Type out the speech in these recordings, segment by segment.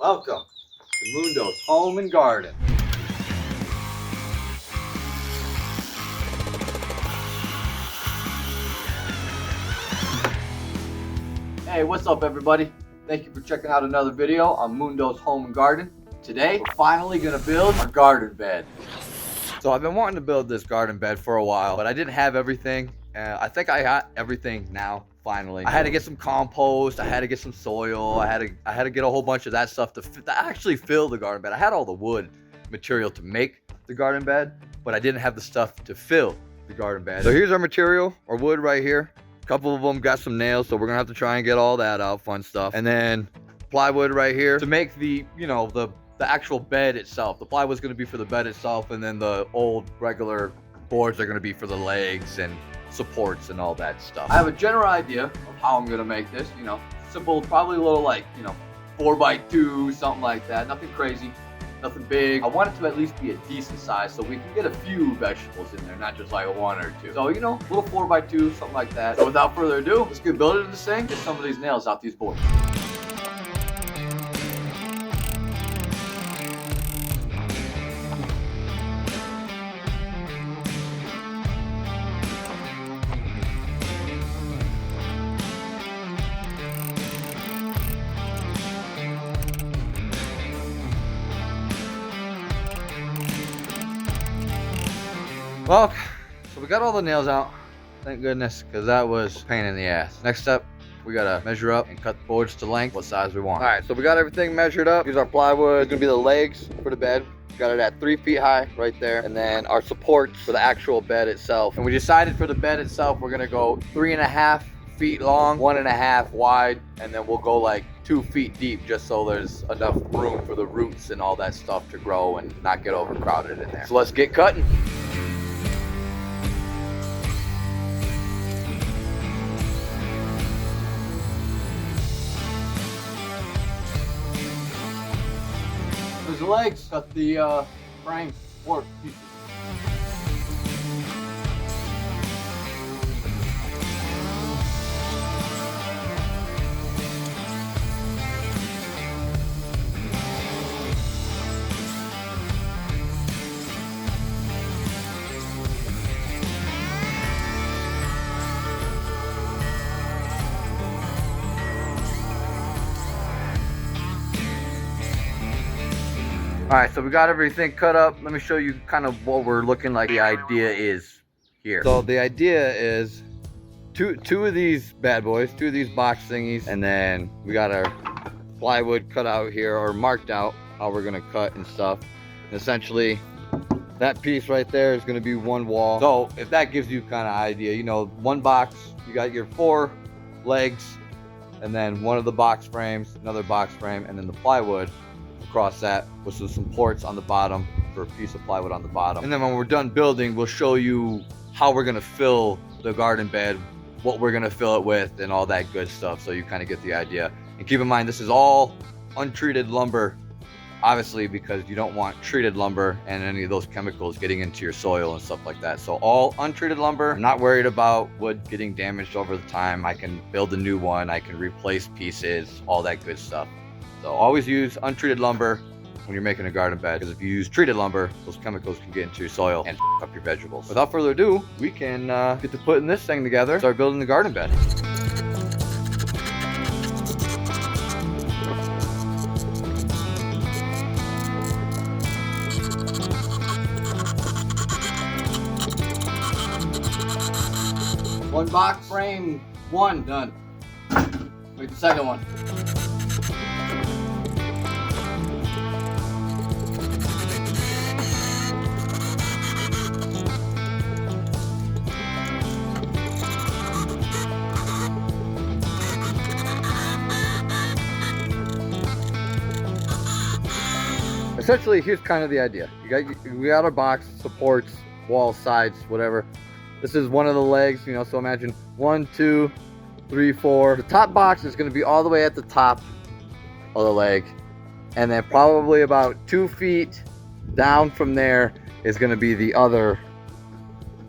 Welcome to Mundo's Home and Garden. Hey, what's up everybody? Thank you for checking out another video on Mundo's Home and Garden. Today, we're finally gonna build our garden bed. So I've been wanting to build this garden bed for a while, but I didn't have everything. I think I got everything now. Finally, I had to get some compost. I had to get some soil. I had to get a whole bunch of that stuff to actually fill the garden bed. I had all the wood material to make the garden bed, but I didn't have the stuff to fill the garden bed. So here's our material, our wood right here. A couple of them got some nails, so we're gonna have to try and get all that out, fun stuff. And then plywood right here to make the, the actual bed itself. The plywood's gonna be for the bed itself, and then the old regular boards are gonna be for the legs and supports and all that stuff. I have a general idea of how I'm gonna make this, simple, probably a little like, 4x2, something like that. Nothing crazy, nothing big. I want it to at least be a decent size so we can get a few vegetables in there, not just like one or two. So, little 4x2, something like that. So without further ado, let's get building this thing, get some of these nails out these boards. Well, so we got all the nails out, thank goodness, because that was a pain in the ass. Next step, we gotta measure up and cut the boards to length, what size we want. All right, so we got everything measured up. Here's our plywood. It's gonna be the legs for the bed. We got it at 3 feet high right there. And then our supports for the actual bed itself. And we decided for the bed itself, we're gonna go 3.5 feet long, 1.5 wide, and then we'll go like 2 feet deep, just so there's enough room for the roots and all that stuff to grow and not get overcrowded in there. So let's get cutting. There's the legs, got the frame support pieces. All right, so we got everything cut up. Let me show you kind of what we're looking like. The idea is here. So the idea is two of these bad boys, two of these box thingies, and then we got our plywood cut out here or marked out how we're gonna cut and stuff. And essentially, that piece right there is gonna be one wall. So if that gives you kind of idea, one box, you got your 4 legs, and then one of the box frames, another box frame, and then the plywood across that with some supports on the bottom for a piece of plywood on the bottom. And then when we're done building, we'll show you how we're gonna fill the garden bed, what we're gonna fill it with, and all that good stuff, so you kind of get the idea. And keep in mind, this is all untreated lumber, obviously, because you don't want treated lumber and any of those chemicals getting into your soil and stuff like that. So all untreated lumber. I'm not worried about wood getting damaged over the time. I can build a new one, I can replace pieces, all that good stuff. So always use untreated lumber when you're making a garden bed, because if you use treated lumber, those chemicals can get into your soil and up your vegetables. Without further ado, we can get to putting this thing together, start building the garden bed. One box frame, one done. Make the second one. Essentially, here's kind of the idea. We got our box, supports, walls, sides, whatever. This is one of the legs, so imagine 1, 2, 3, 4. The top box is going to be all the way at the top of the leg. And then probably about 2 feet down from there is going to be the other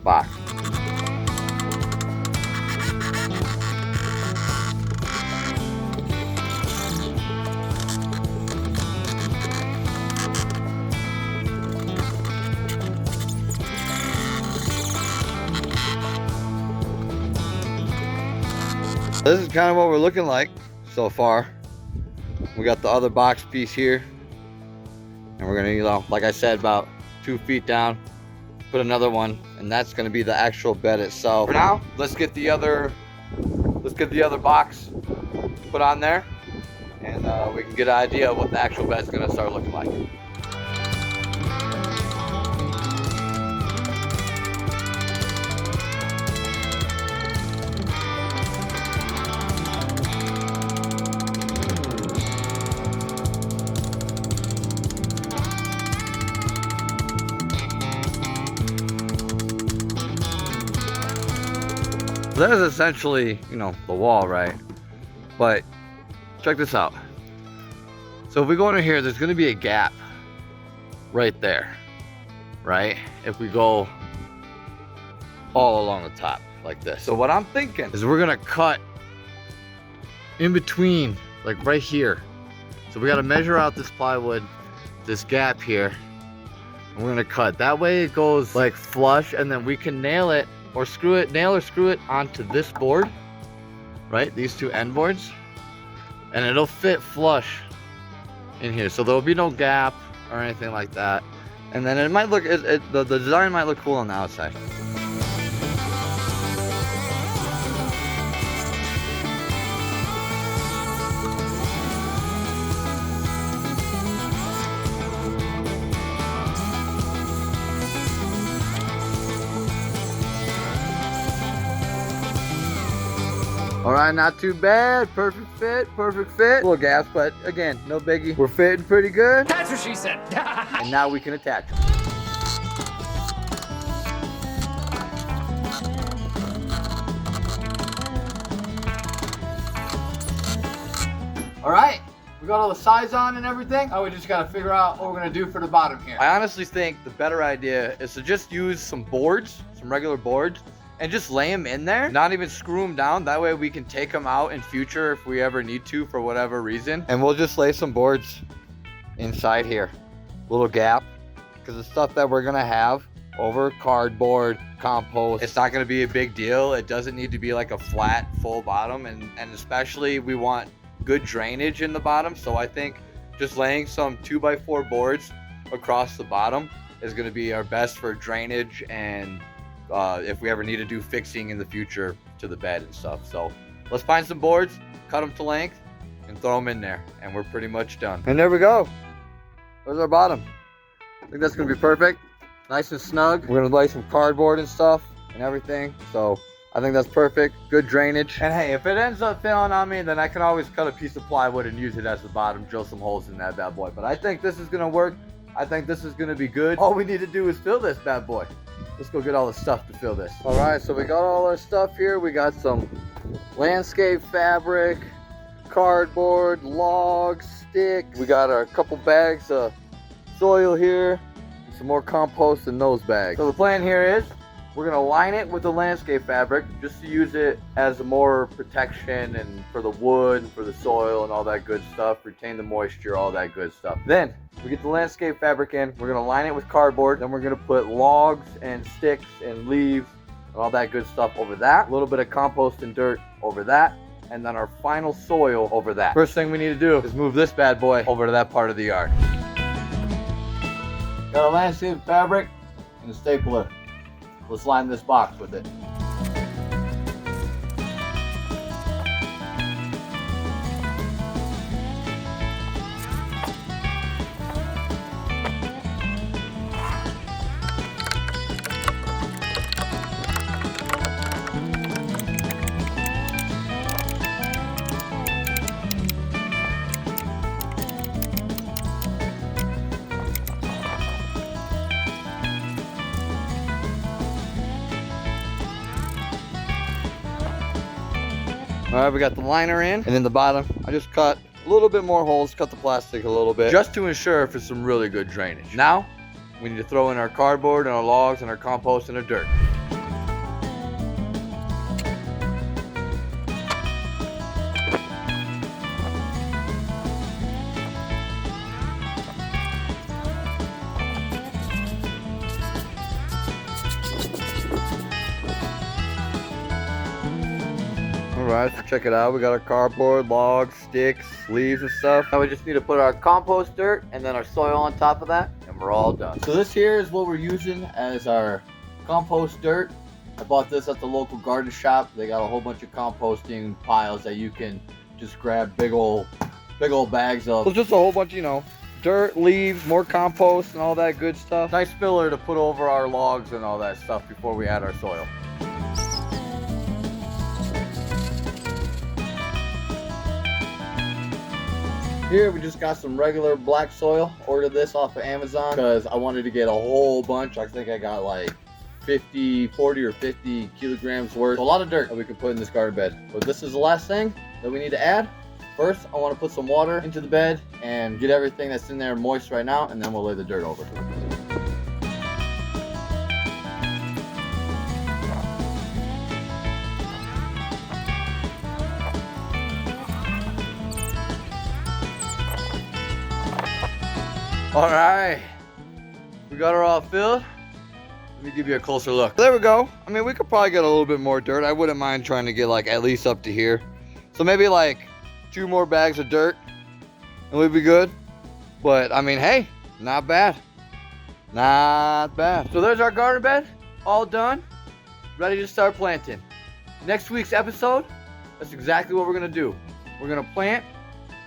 box. This is kind of what we're looking like so far. We got the other box piece here, and we're gonna, you know, like I said, about 2 feet down, put another one, and that's gonna be the actual bed itself. For now, let's get the other box put on there, and we can get an idea of what the actual bed's gonna start looking like. That is essentially, you know, the wall, right? But check this out. So if we go into here, there's gonna be a gap right there, right? If we go all along the top like this. So what I'm thinking is we're gonna cut in between, like right here. So we gotta measure out this plywood, this gap here, and we're gonna cut. That way it goes like flush, and then we can nail it or screw it, nail or screw it onto this board, right? These two end boards, and it'll fit flush in here. So there'll be no gap or anything like that. And then it might look, the design might look cool on the outside. All right, not too bad. Perfect fit, perfect fit. Little gaps, but again, no biggie. We're fitting pretty good. That's what she said. And now we can attach them. All right, we got all the size on and everything. Now we just gotta figure out what we're gonna do for the bottom here. I honestly think the better idea is to just use some boards, some regular boards, and just lay them in there, not even screw them down. That way we can take them out in future if we ever need to for whatever reason. And we'll just lay some boards inside here, little gap, because the stuff that we're gonna have over cardboard, compost, it's not gonna be a big deal. It doesn't need to be like a flat, full bottom, and especially we want good drainage in the bottom. So I think just laying some 2x4 boards across the bottom is gonna be our best for drainage and if we ever need to do fixing in the future to the bed and stuff. So let's find some boards, cut them to length, and throw them in there, and we're pretty much done. And there we go. There's our bottom. I think that's gonna be perfect. Nice and snug. We're gonna lay some cardboard and stuff and everything. So I think that's perfect. Good drainage. And hey, if it ends up failing on me, then I can always cut a piece of plywood and use it as the bottom, drill some holes in that bad boy. But I think this is gonna work. I think this is gonna be good. All we need to do is fill this bad boy. Let's go get all the stuff to fill this. All right, so we got all our stuff here. We got some landscape fabric, cardboard, logs, sticks. We got a couple bags of soil here, and some more compost in those bags. So the plan here is we're gonna line it with the landscape fabric just to use it as a more protection and for the wood and for the soil and all that good stuff, retain the moisture, all that good stuff. Then we get the landscape fabric in, we're gonna line it with cardboard, then we're gonna put logs and sticks and leaves and all that good stuff over that, a little bit of compost and dirt over that, and then our final soil over that. First thing we need to do is move this bad boy over to that part of the yard. Got a landscape fabric and a stapler. Let's line this box with it. All right, we got the liner in, and in the bottom, I just cut a little bit more holes, cut the plastic a little bit, just to ensure for some really good drainage. Now, we need to throw in our cardboard and our logs and our compost and our dirt. Alright, so check it out. We got our cardboard, logs, sticks, leaves and stuff. Now we just need to put our compost dirt and then our soil on top of that, and we're all done. So this here is what we're using as our compost dirt. I bought this at the local garden shop. They got a whole bunch of composting piles that you can just grab big old bags of. So just a whole bunch, you know, dirt, leaves, more compost and all that good stuff. Nice filler to put over our logs and all that stuff before we add our soil. Here we just got some regular black soil. Ordered this off of Amazon because I wanted to get a whole bunch. I think I got like 40 or 50 kilograms worth. So a lot of dirt that we can put in this garden bed. But this is the last thing that we need to add. First, I want to put some water into the bed and get everything that's in there moist right now, and then we'll lay the dirt over. All right, we got her all filled. Let me give you a closer look. There we go. I mean, we could probably get a little bit more dirt. I wouldn't mind trying to get like at least up to here. So maybe like 2 more bags of dirt and we'd be good. But I mean, hey, not bad. Not bad. So there's our garden bed, all done, ready to start planting. Next week's episode, that's exactly what we're gonna do. We're gonna plant.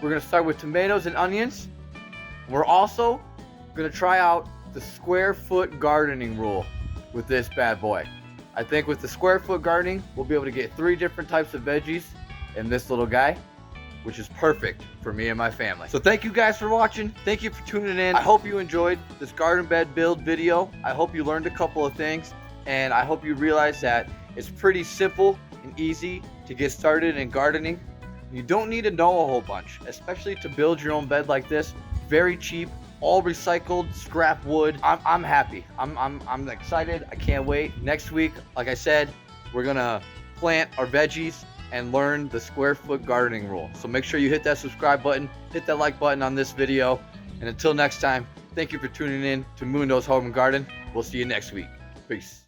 We're gonna start with tomatoes and onions. We're also gonna try out the square foot gardening rule with this bad boy. I think with the square foot gardening, we'll be able to get 3 different types of veggies in this little guy, which is perfect for me and my family. So thank you guys for watching. Thank you for tuning in. I hope you enjoyed this garden bed build video. I hope you learned a couple of things, and I hope you realize that it's pretty simple and easy to get started in gardening. You don't need to know a whole bunch, especially to build your own bed like this. Very cheap, all recycled scrap wood. I'm happy. I'm excited. I can't wait. Next week, like I said, we're gonna plant our veggies and learn the square foot gardening rule. So make sure you hit that subscribe button, hit that like button on this video. And until next time, thank you for tuning in to Mundo's Home and Garden. We'll see you next week. Peace.